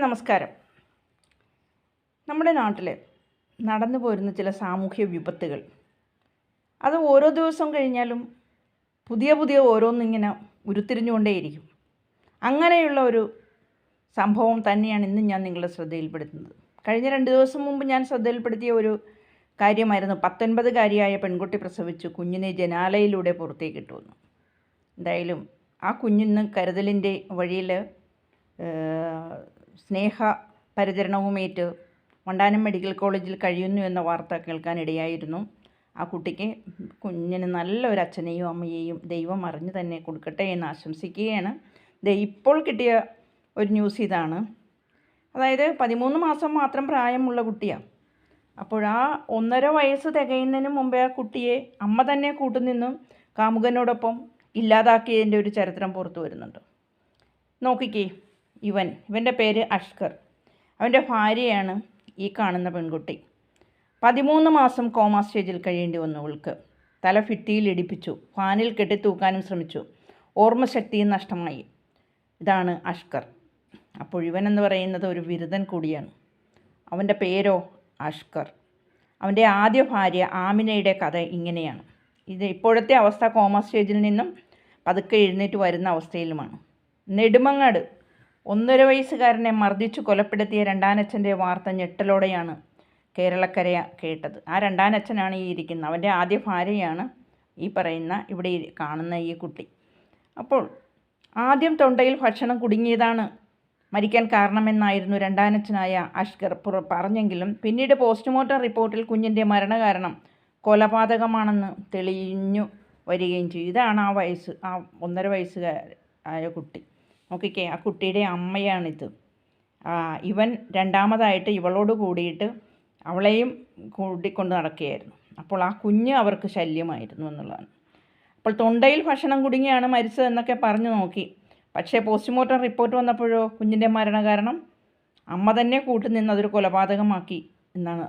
നമസ്കാരം. നമ്മുടെ നാട്ടിൽ നടന്നു പോരുന്ന ചില സാമൂഹ്യ വിപത്തുകൾ, അത് ഓരോ ദിവസം കഴിഞ്ഞാലും പുതിയ ഓരോന്നിങ്ങനെ ഉരുത്തിരിഞ്ഞുകൊണ്ടേയിരിക്കും. അങ്ങനെയുള്ള ഒരു സംഭവം തന്നെയാണ് ഇന്ന് ഞാൻ നിങ്ങളുടെ ശ്രദ്ധയിൽപ്പെടുത്തുന്നത്. കഴിഞ്ഞ 2 ദിവസം മുമ്പ് ഞാൻ ശ്രദ്ധയിൽപ്പെടുത്തിയ ഒരു കാര്യമായിരുന്നു 19-കാരിയായ പെൺകുട്ടി പ്രസവിച്ചു കുഞ്ഞിനെ ജനാലയിലൂടെ പുറത്തേക്ക് ഇട്ടുവന്നു. എന്തായാലും ആ കുഞ്ഞിന്ന് കരുതലിൻ്റെ വഴിയിൽ സ്നേഹ പരിചരണവുമേറ്റ് വണ്ടാനം മെഡിക്കൽ കോളേജിൽ കഴിയുന്നു എന്ന വാർത്ത കേൾക്കാനിടയായിരുന്നു. ആ കുഞ്ഞിന് നല്ലൊരു അച്ഛനെയും അമ്മയെയും ദൈവം അറിഞ്ഞു തന്നെ കൊടുക്കട്ടെ എന്ന് ആശംസിക്കുകയാണ്. ഇപ്പോൾ കിട്ടിയ ഒരു ന്യൂസ് ഇതാണ്. അതായത് 13 മാസം മാത്രം പ്രായമുള്ള കുട്ടിയാണ്. അപ്പോൾ ആ 1.5 വയസ്സ് തികയുന്നതിന് മുമ്പേ ആ കുട്ടിയെ അമ്മ തന്നെ കൂട്ടുനിന്നും കാമുകനോടൊപ്പം ഇല്ലാതാക്കിയതിൻ്റെ ഒരു ചരിത്രം പുറത്തു വരുന്നുണ്ട്. നോക്കിക്കേ, ഇവൻ്റെ പേര് അഷ്കർ. അവൻ്റെ ഭാര്യയാണ് ഈ കാണുന്ന പെൺകുട്ടി. 13 മാസം കോമ സ്റ്റേജിൽ കഴിയേണ്ടി വന്നു അവൾക്ക്. തല ഭിത്തിയിൽ ഇടിപ്പിച്ചു, ഫാനിൽ കെട്ടിത്തൂക്കാനും ശ്രമിച്ചു, ഓർമ്മശക്തിയും നഷ്ടമായി. ഇതാണ് അഷ്കർ. അപ്പോൾ ഇവനെന്ന് പറയുന്നത് ഒരു ബിരുദൻ കൂടിയാണ്. അവൻ്റെ പേരോ അഷ്കർ. അവൻ്റെ ആദ്യ ഭാര്യ ആമിനയുടെ കഥ ഇങ്ങനെയാണ്. ഇത് ഇപ്പോഴത്തെ അവസ്ഥ കോമ സ്റ്റേജിൽ നിന്നും പതുക്കെ എഴുന്നേറ്റ് വരുന്ന അവസ്ഥയിലുമാണ്. നെടുമങ്ങാട് 1.5 വയസ്സുകാരനെ മർദ്ദിച്ചു കൊലപ്പെടുത്തിയ രണ്ടാനച്ഛൻ്റെ വാർത്ത ഞെട്ടലോടെയാണ് കേരളക്കര കേട്ടത്. ആ രണ്ടാനച്ഛനാണ് ഈ ഇരിക്കുന്നത്. അവൻ്റെ ആദ്യ ഭാര്യയാണ് ഈ പറയുന്ന ഇവിടെ കാണുന്ന ഈ കുട്ടി. അപ്പോൾ ആദ്യം തൊണ്ടയിൽ ഭക്ഷണം കുടുങ്ങിയതാണ് മരിക്കാൻ കാരണമെന്നായിരുന്നു രണ്ടാനച്ഛനായ അഷ്കർ പറഞ്ഞെങ്കിലും പിന്നീട് പോസ്റ്റ്മോർട്ടം റിപ്പോർട്ടിൽ കുഞ്ഞിൻ്റെ മരണകാരണം കൊലപാതകമാണെന്ന് തെളിഞ്ഞു വരികയും ചെയ്തു. ഇതാണ് ആ 1.5 വയസ്സുകാരായ കുട്ടി. നോക്കിക്കേ, ആ കുട്ടിയുടെ അമ്മയാണിത്. ഇവൻ രണ്ടാമതായിട്ട് ഇവളോട് കൂടിയിട്ട് അവളെയും കൂട്ടിക്കൊണ്ട് നടക്കുകയായിരുന്നു. അപ്പോൾ ആ കുഞ്ഞ് അവർക്ക് ശല്യമായിരുന്നു എന്നുള്ളതാണ്. അപ്പോൾ തൊണ്ടയിൽ ഭക്ഷണം കുടുങ്ങിയാണ് മരിച്ചതെന്നൊക്കെ പറഞ്ഞു നോക്കി. പക്ഷേ പോസ്റ്റ്മോർട്ടം റിപ്പോർട്ട് വന്നപ്പോഴോ കുഞ്ഞിൻ്റെ മരണകാരണം അമ്മ തന്നെ കൂട്ടുനിന്നതൊരു കൊലപാതകമാക്കി എന്നാണ്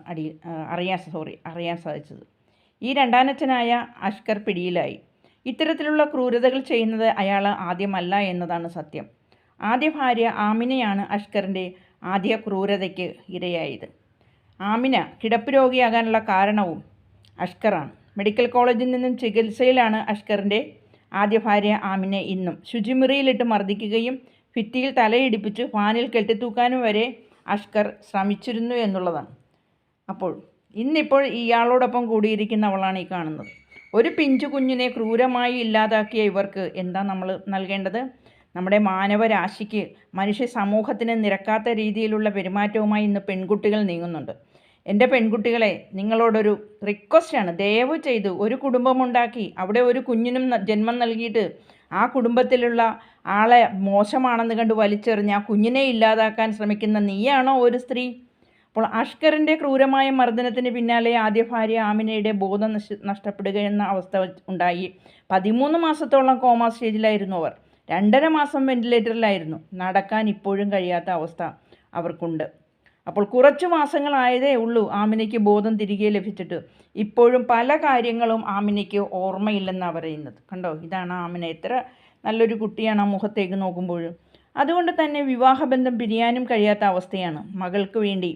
അറിയാൻ സാധിച്ചത്. ഈ രണ്ടാനച്ഛനായ അഷ്കർ പിടിയിലായി. ഇത്തരത്തിലുള്ള ക്രൂരതകൾ ചെയ്യുന്നത് അയാൾ ആദ്യമല്ല എന്നതാണ് സത്യം. ആദ്യ ഭാര്യ ആമിനയാണ് അഷ്കറിൻ്റെ ആദ്യ ക്രൂരതയ്ക്ക് ഇരയായത്. ആമിന കിടപ്പ് രോഗിയാകാനുള്ള കാരണവും അഷ്കറാണ്. മെഡിക്കൽ കോളേജിൽ നിന്നും ചികിത്സയിലാണ് അഷ്കറിൻ്റെ ആദ്യ ഭാര്യ ആമിനെ. ഇന്നും ശുചിമുറിയിലിട്ട് മർദ്ദിക്കുകയും ഭിത്തിയിൽ തലയിടിപ്പിച്ച് ഫാനിൽ കെട്ടിത്തൂക്കാനും വരെ അഷ്കർ ശ്രമിച്ചിരുന്നു എന്നുള്ളതാണ്. അപ്പോൾ ഇന്നിപ്പോൾ ഇയാളോടൊപ്പം കൂടിയിരിക്കുന്നവളാണ് ഈ കാണുന്നത്. ഒരു പിഞ്ചു കുഞ്ഞിനെ ക്രൂരമായി ഇല്ലാതാക്കിയ ഇവർക്ക് എന്താ നമ്മൾ നൽകേണ്ടത്? നമ്മുടെ മാനവരാശിക്ക്, മനുഷ്യ സമൂഹത്തിന് നിരക്കാത്ത രീതിയിലുള്ള പെരുമാറ്റവുമായി ഇന്ന് പെൺകുട്ടികൾ നീങ്ങുന്നുണ്ട്. എൻ്റെ പെൺകുട്ടികളെ, നിങ്ങളോടൊരു റിക്വസ്റ്റാണ്. ദയവ് ചെയ്ത് ഒരു കുടുംബമുണ്ടാക്കി അവിടെ ഒരു കുഞ്ഞിനും ജന്മം നൽകിയിട്ട് ആ കുടുംബത്തിലുള്ള ആളെ മോശമാണെന്ന് കണ്ട് വലിച്ചെറിഞ്ഞ് ആ കുഞ്ഞിനെ ഇല്ലാതാക്കാൻ ശ്രമിക്കുന്ന നീയാണോ ഒരു സ്ത്രീ? അപ്പോൾ അഷ്കറിൻ്റെ ക്രൂരമായ മർദ്ദനത്തിന് പിന്നാലെ ആദ്യ ഭാര്യ ആമിനയുടെ ബോധം നഷ്ടപ്പെടുക എന്ന അവസ്ഥ ഉണ്ടായി. 13 മാസത്തോളം കോമ സ്റ്റേജിലായിരുന്നു അവർ. 2.5 മാസം വെന്റിലേറ്ററിലായിരുന്നു. നടക്കാൻ ഇപ്പോഴും കഴിയാത്ത അവസ്ഥ അവർക്കുണ്ട്. അപ്പോൾ കുറച്ച് മാസങ്ങളായതേ ഉള്ളൂ ആമിനയ്ക്ക് ബോധം തിരികെ ലഭിച്ചിട്ട്. ഇപ്പോഴും പല കാര്യങ്ങളും ആമിനയ്ക്ക് ഓർമ്മയില്ലെന്നാണ് പറയുന്നത്. കണ്ടോ, ഇതാണ് ആമിന. എത്ര നല്ലൊരു കുട്ടിയാണ് ആ മുഖത്തേക്ക് നോക്കുമ്പോഴും. അതുകൊണ്ട് തന്നെ വിവാഹബന്ധം പിരിയാനും കഴിയാത്ത അവസ്ഥയാണ്. മകൾക്ക് വേണ്ടി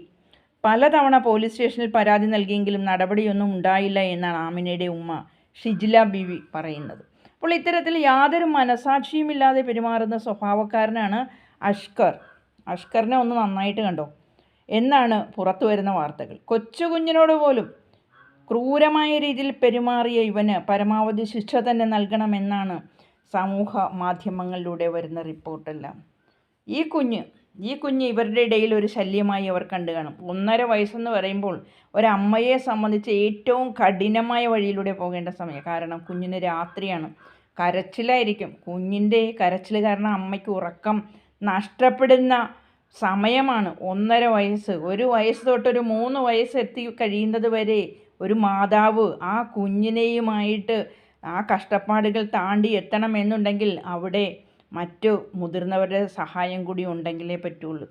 പലതവണ പോലീസ് സ്റ്റേഷനിൽ പരാതി നൽകിയെങ്കിലും നടപടിയൊന്നും ഉണ്ടായില്ല എന്നാണ് ആമിനയുടെ ഉമ്മ ഷിജില ബീവി പറയുന്നത്. അപ്പോൾ ഇത്തരത്തിൽ യാതൊരു മനസാക്ഷിയുമില്ലാതെ പെരുമാറുന്ന സ്വഭാവക്കാരനാണ് അഷ്കർ. അഷ്കറിനെ ഒന്ന് നന്നായിട്ട് കണ്ടോ എന്നാണ് പുറത്തു വരുന്ന വാർത്തകൾ. കൊച്ചു കുഞ്ഞിനോട് പോലും ക്രൂരമായ രീതിയിൽ പെരുമാറിയ ഇവന് പരമാവധി ശിക്ഷ തന്നെ നൽകണമെന്നാണ് സമൂഹ മാധ്യമങ്ങളിലൂടെ വരുന്ന റിപ്പോർട്ടെല്ലാം. ഈ കുഞ്ഞ് ഇവരുടെ ഇടയിൽ ഒരു ശല്യമായി അവർ കണ്ടു കാണും. 1.5 വയസ്സെന്ന് പറയുമ്പോൾ ഒരമ്മയെ സംബന്ധിച്ച് ഏറ്റവും കഠിനമായ വഴിയിലൂടെ പോകേണ്ട സമയം. കാരണം കുഞ്ഞിന് രാത്രിയാണ്, കരച്ചിലായിരിക്കും. കുഞ്ഞിൻ്റെ കരച്ചിൽ കാരണം അമ്മയ്ക്ക് ഉറക്കം നഷ്ടപ്പെടുന്ന സമയമാണ് 1.5 വയസ്സ്. 1 വയസ്സ് തൊട്ടൊരു 3 വയസ്സ് എത്തി കഴിയുന്നത് വരെ ഒരു മാതാവ് ആ കുഞ്ഞിനെയുമായിട്ട് ആ കഷ്ടപ്പാടുകൾ താണ്ടി എത്തണമെന്നുണ്ടെങ്കിൽ അവിടെ മറ്റു മുതിർന്നവരുടെ സഹായം കൂടി ഉണ്ടെങ്കിലേ പറ്റുള്ളൂ.